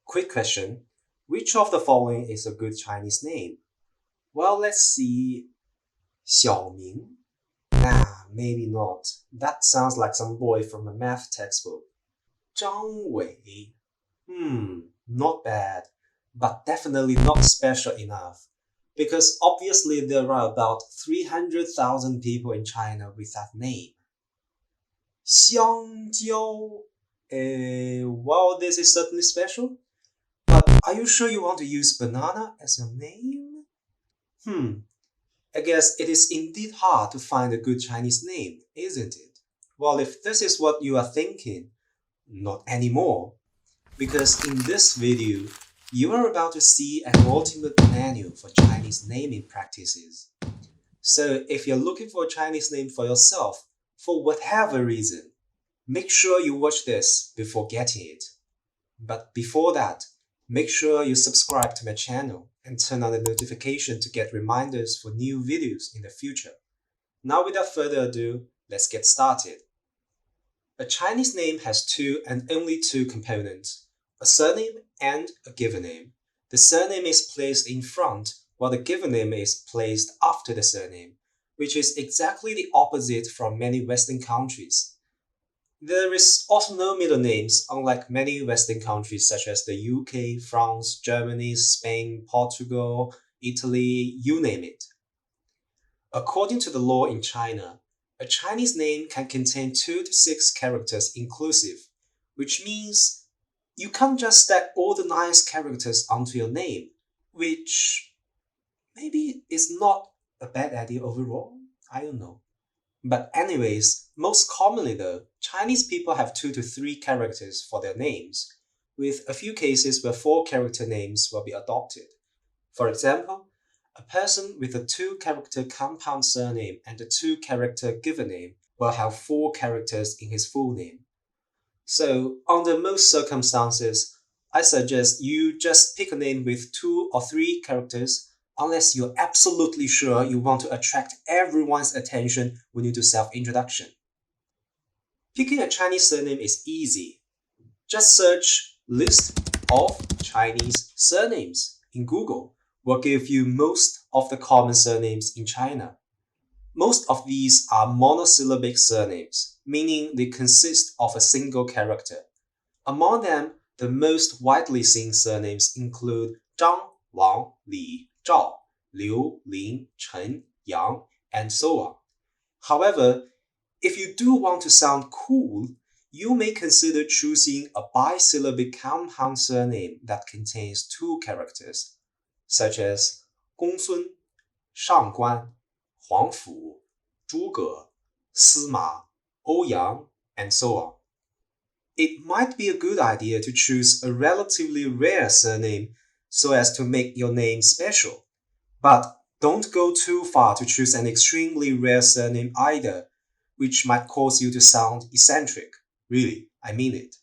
Quick question. Which of the following is a good Chinese name? Well, let's see. Xiaoming? Nah, maybe not. That sounds like some boy from a math textbook. Zhang Wei? Not bad, but definitely not special enough. Because obviously there are about 300,000 people in China with that name. Xiangjiao? Well, this is certainly special. But are you sure you want to use banana as your name? I guess it is indeed hard to find a good Chinese name, isn't it? Well, if this is what you are thinking, not anymore. Because in this video, you are about to see an ultimate manual for Chinese naming practices. So if you're looking for a Chinese name for yourself, for whatever reason, make sure you watch this before getting it. But before that, make sure you subscribe to my channel and turn on the notification to get reminders for new videos in the future. Now without further ado, let's get started. A Chinese name has two and only two components, a surname and a given name. The surname is placed in front while the given name is placed after the surname, which is exactly the opposite from many Western countries. There is also no middle names, unlike many Western countries such as the UK, France, Germany, Spain, Portugal, Italy, you name it. According to the law in China, a Chinese name can contain 2 to 6 characters inclusive, which means you can't just stack all the nice characters onto your name, which maybe is not a bad idea overall. I don't know. But anyways, most commonly though, Chinese people have 2 to 3 characters for their names, with a few cases where 4-character names will be adopted. For example, a person with a 2-character compound surname and a 2-character given name will have 4 characters in his full name. So, under most circumstances, I suggest you just pick a name with 2 or 3 characters unless you're absolutely sure you want to attract everyone's attention when you do self-introduction. Picking a Chinese surname is easy. Just search list of Chinese surnames in Google will give you most of the common surnames in China. Most of these are monosyllabic surnames, meaning they consist of a single character. Among them, the most widely seen surnames include Zhang, Wang, Li, Zhao, Liu, Lin, Chen, Yang, and so on. However, if you do want to sound cool, you may consider choosing a bisyllabic compound surname that contains 2 characters, such as Gongsun, Shangguan, Huangfu, Zhuge, Sima, Ouyang, and so on. It might be a good idea to choose a relatively rare surname so as to make your name special. But don't go too far to choose an extremely rare surname either, which might cause you to sound eccentric. Really, I mean it.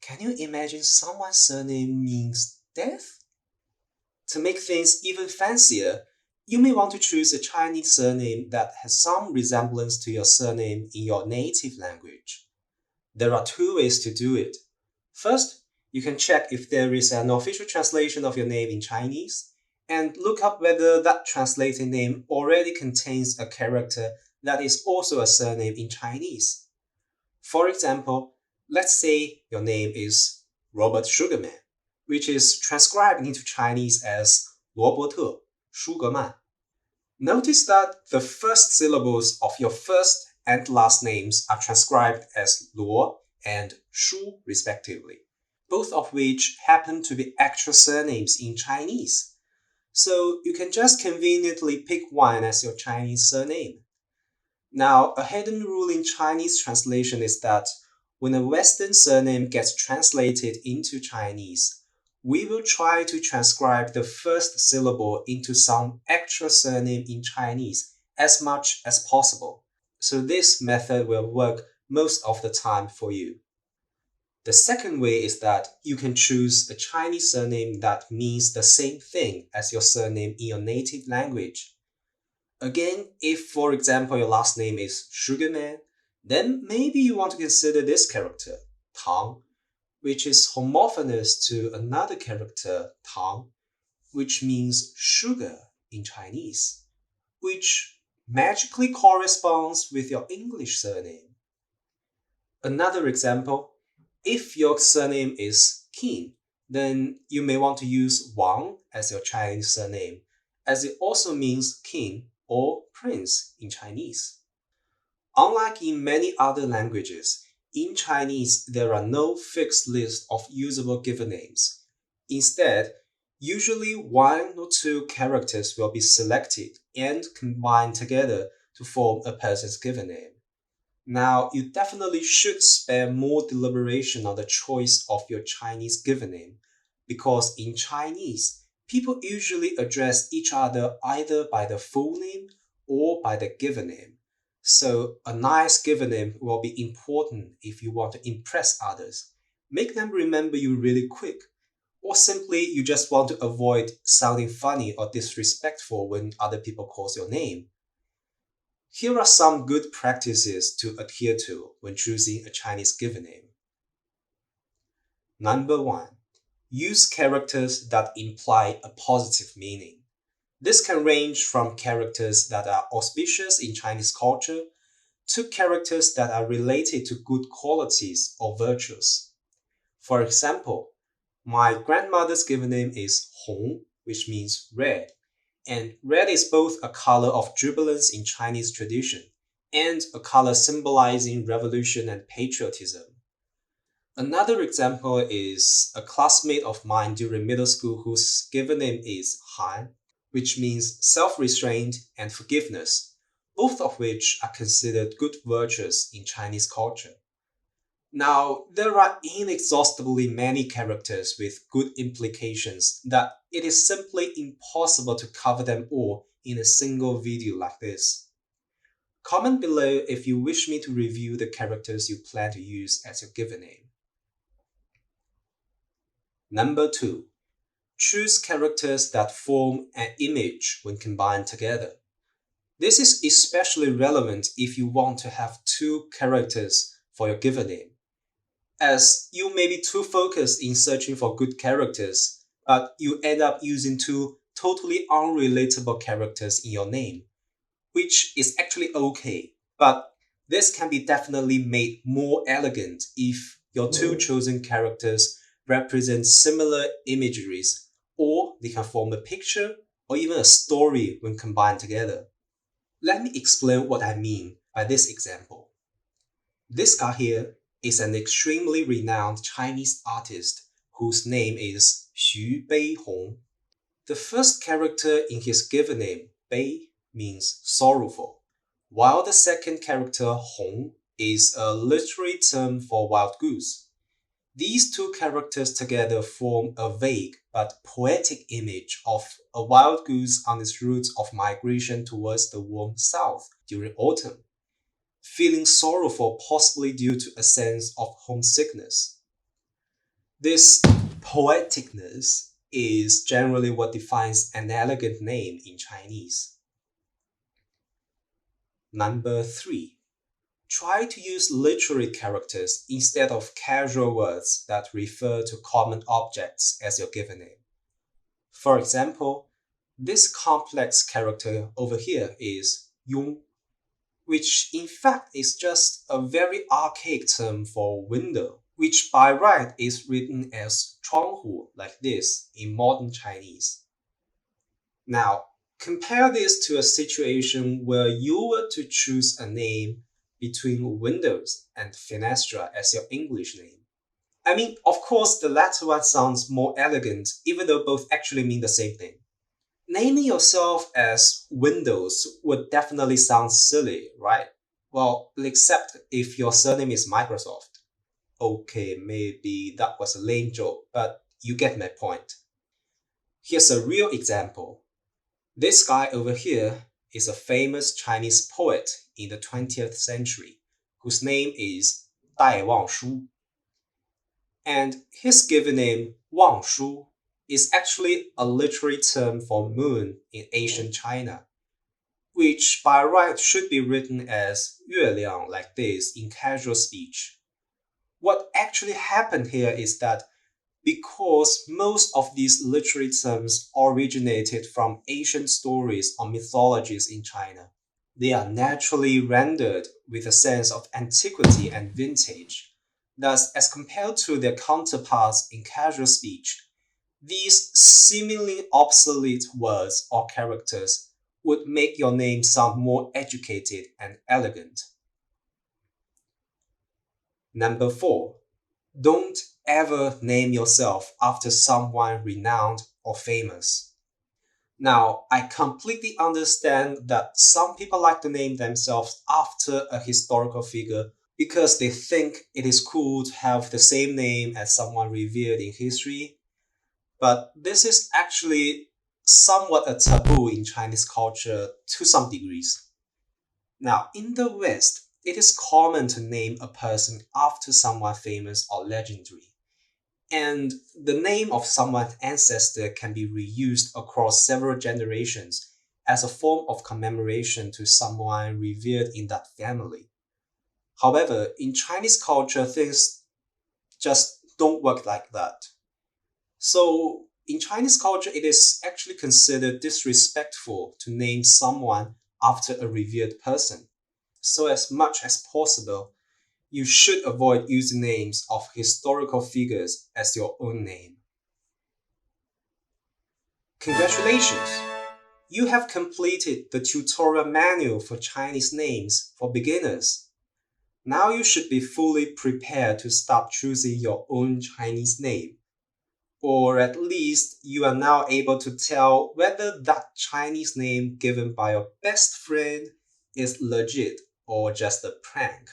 Can you imagine someone's surname means death? To make things even fancier, you may want to choose a Chinese surname that has some resemblance to your surname in your native language. There are 2 ways to do it. First, you can check if there is an official translation of your name in Chinese, and look up whether that translated name already contains a character that is also a surname in Chinese. For example, let's say your name is Robert Sugarman, which is transcribed into Chinese as 罗伯特舒格曼. Notice that the first syllables of your first and last names are transcribed as 罗 and 舒 respectively, both of which happen to be actual surnames in Chinese. So you can just conveniently pick one as your Chinese surname. Now, a hidden rule in Chinese translation is that when a Western surname gets translated into Chinese, we will try to transcribe the first syllable into some actual surname in Chinese as much as possible. So this method will work most of the time for you. The second way is that you can choose a Chinese surname that means the same thing as your surname in your native language. Again, if for example your last name is Sugarman, then maybe you want to consider this character, Tang, which is homophonous to another character, Tang, which means sugar in Chinese, which magically corresponds with your English surname. Another example, if your surname is Qin, then you may want to use Wang as your Chinese surname, as it also means king or prince in Chinese. Unlike in many other languages, in Chinese there are no fixed list of usable given names. Instead, usually one or two characters will be selected and combined together to form a person's given name. Now, you definitely should spare more deliberation on the choice of your Chinese given name, because in Chinese, people usually address each other either by the full name or by the given name. So, a nice given name will be important if you want to impress others, make them remember you really quick, or simply you just want to avoid sounding funny or disrespectful when other people call your name. Here are some good practices to adhere to when choosing a Chinese given name. Number 1. Use characters that imply a positive meaning. This can range from characters that are auspicious in Chinese culture to characters that are related to good qualities or virtues. For example, my grandmother's given name is Hong, which means red. And red is both a color of jubilance in Chinese tradition and a color symbolizing revolution and patriotism. Another example is a classmate of mine during middle school whose given name is Han, which means self-restraint and forgiveness, both of which are considered good virtues in Chinese culture. Now, there are inexhaustibly many characters with good implications that it is simply impossible to cover them all in a single video like this. Comment below if you wish me to review the characters you plan to use as your given name. Number 2. Choose characters that form an image when combined together. This is especially relevant if you want to have two characters for your given name, as you may be too focused in searching for good characters, but you end up using two totally unrelatable characters in your name, which is actually okay, but this can be definitely made more elegant if your two chosen characters represent similar imageries, or they can form a picture or even a story when combined together. Let me explain what I mean by this example. This guy here is an extremely renowned Chinese artist whose name is Xu Beihong. The first character in his given name, Bei, means sorrowful, while the second character, Hong, is a literary term for wild goose. These two characters together form a vague but poetic image of a wild goose on its route of migration towards the warm south during autumn, feeling sorrowful possibly due to a sense of homesickness. This poeticness is generally what defines an elegant name in Chinese. Number 3. Try to use literary characters instead of casual words that refer to common objects as your given name. For example, this complex character over here is Yong, which in fact is just a very archaic term for window, which by right is written as 窗户 like this in modern Chinese. Now, compare this to a situation where you were to choose a name between windows and fenestra as your English name. I mean, of course, the latter one sounds more elegant, even though both actually mean the same thing. Naming yourself as Windows would definitely sound silly, right? Well, except if your surname is Microsoft. Okay, maybe that was a lame joke, but you get my point. Here's a real example. This guy over here is a famous Chinese poet in the 20th century whose name is Dai Wangshu. And his given name, Wang Shu, is actually a literary term for moon in ancient China, which by right should be written as 月亮 like this in casual speech. What actually happened here is that because most of these literary terms originated from ancient stories or mythologies in China, they are naturally rendered with a sense of antiquity and vintage. Thus, as compared to their counterparts in casual speech, these seemingly obsolete words or characters would make your name sound more educated and elegant. Number 4. Don't ever name yourself after someone renowned or famous. Now, I completely understand that some people like to name themselves after a historical figure because they think it is cool to have the same name as someone revered in history. But this is actually somewhat a taboo in Chinese culture to some degrees. Now, in the West, it is common to name a person after someone famous or legendary. And the name of someone's ancestor can be reused across several generations as a form of commemoration to someone revered in that family. However, in Chinese culture, things just don't work like that. So, in Chinese culture, it is actually considered disrespectful to name someone after a revered person. So, as much as possible, you should avoid using names of historical figures as your own name. Congratulations! You have completed the tutorial manual for Chinese names for beginners. Now you should be fully prepared to start choosing your own Chinese name. Or at least you are now able to tell whether that Chinese name given by your best friend is legit or just a prank.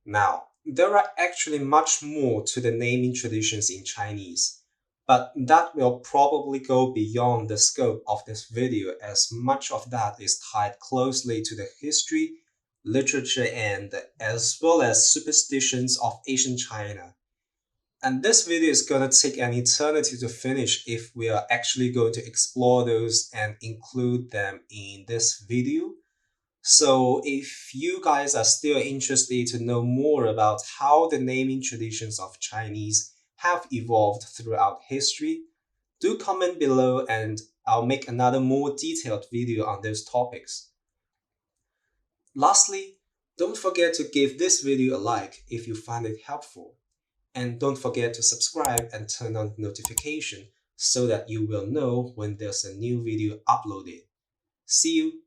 Now, there are actually much more to the naming traditions in Chinese, but that will probably go beyond the scope of this video as much of that is tied closely to the history, literature, and as well as superstitions of ancient China. And this video is gonna take an eternity to finish if we are actually going to explore those and include them in this video. So if you guys are still interested to know more about how the naming traditions of Chinese have evolved throughout history, do comment below and I'll make another more detailed video on those topics. Lastly, don't forget to give this video a like if you find it helpful. And don't forget to subscribe and turn on notification so that you will know when there's a new video uploaded. See you!